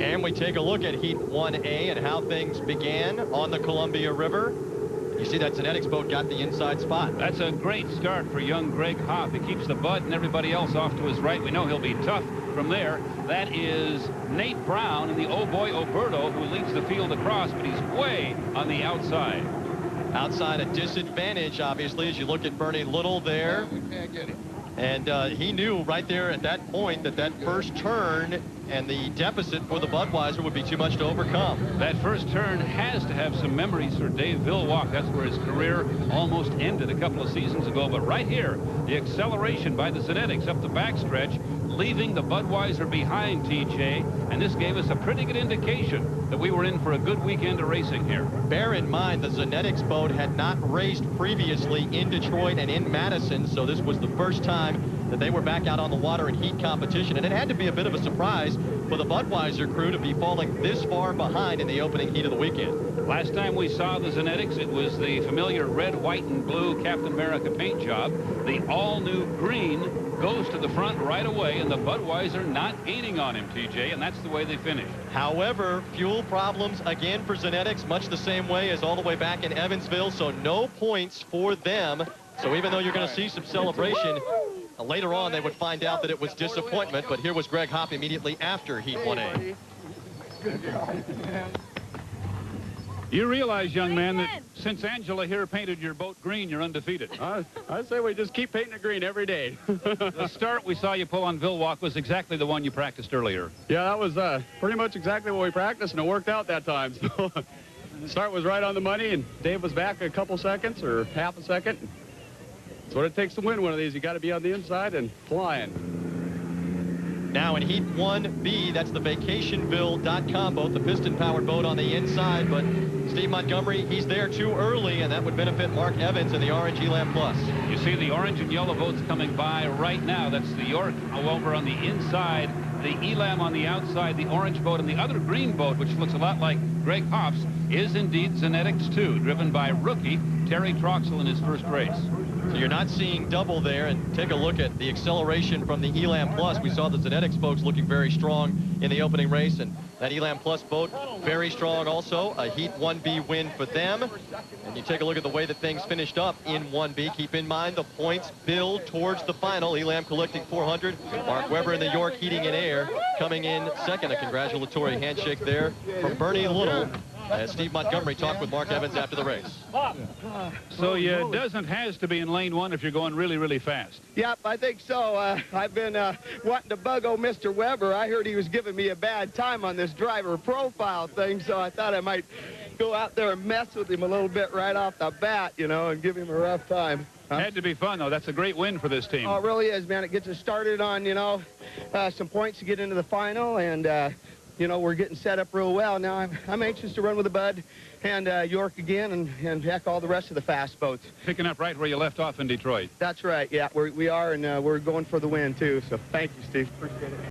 And we take a look at Heat 1A and how things began on the Columbia River. You see that Zenetics boat got the inside spot. That's a great start for young Greg Hoff. He keeps the Bud and everybody else off to his right. We know he'll be tough from there. That is Nate Brown and the Oh Boy Oberto, who leads the field across, but he's way on the outside. Outside a disadvantage, obviously, as you look at Bernie Little there. We can't get him. And he knew right there at that point that that first turn and the deficit for the Budweiser would be too much to overcome. That first turn has to have some memories for Dave Villwock. That's where his career almost ended a couple of seasons ago. But right here, the acceleration by the Zenetics up the backstretch, leaving the Budweiser behind, TJ. And this gave us a pretty good indication that we were in for a good weekend of racing here. Bear in mind, the Zenetics boat had not raced previously in Detroit and in Madison, so this was the first time that they were back out on the water in heat competition. And it had to be a bit of a surprise for the Budweiser crew to be falling this far behind in the opening heat of the weekend. Last time we saw the Zenetics, it was the familiar red, white, and blue Captain America paint job. The all-new green goes to the front right away, and the Budweiser not gaining on him, TJ, and that's the way they finished. However, fuel problems again for Zenetics, much the same way as all the way back in Evansville, so no points for them. So even though you're going to see some celebration, later on they would find out that it was disappointment, but here was Greg Hopp immediately after Heat 1A. Good job, man. You realize, young man, that since Angela here painted your boat green, you're undefeated. I say we just keep painting it green every day. The start we saw you pull on Villwock was exactly the one you practiced earlier. Yeah, that was pretty much exactly what we practiced, and it worked out that time. So the start was right on the money, and Dave was back a couple seconds or half a second. That's what it takes to win one of these. You got to be on the inside and flying. Now in Heat 1B, that's the Vacationville.com boat, the piston-powered boat on the inside, but Steve Montgomery, he's there too early, and that would benefit Mark Evans in the orange Elam Plus. You see the orange and yellow boats coming by right now. That's the York over on the inside, the Elam on the outside, the orange boat, and the other green boat, which looks a lot like Greg Hoff's, is indeed Zenetics 2, driven by rookie Terry Troxel in his first race. So you're not seeing double there, and take a look at the acceleration from the Elam Plus. We saw the Zenetics folks looking very strong in the opening race, and that Elam Plus boat very strong also. A Heat 1B win for them. And you take a look at the way that things finished up in 1B. Keep in mind the points build towards the final. Elam collecting 400. Mark Webber in the York Heating and Air coming in second. A congratulatory handshake there from Bernie Little, as Steve Montgomery talked with Mark Evans after the race. So you has to be in lane one if you're going really, really fast. Yep, I think so. I've been wanting to bug old Mr. Weber. I heard he was giving me a bad time on this driver profile thing, so I thought I might go out there and mess with him a little bit right off the bat, you know, and give him a rough time. Had to be fun, though. That's a great win for this team. Oh, it really is, man. It gets us started on, you know, some points to get into the final, and you know, we're getting set up real well. Now I'm anxious to run with the Bud and York again, and heck, all the rest of the fast boats. Picking up right where you left off in Detroit. That's right. Yeah, we are, and we're going for the win too. So thank you, Steve. Appreciate it.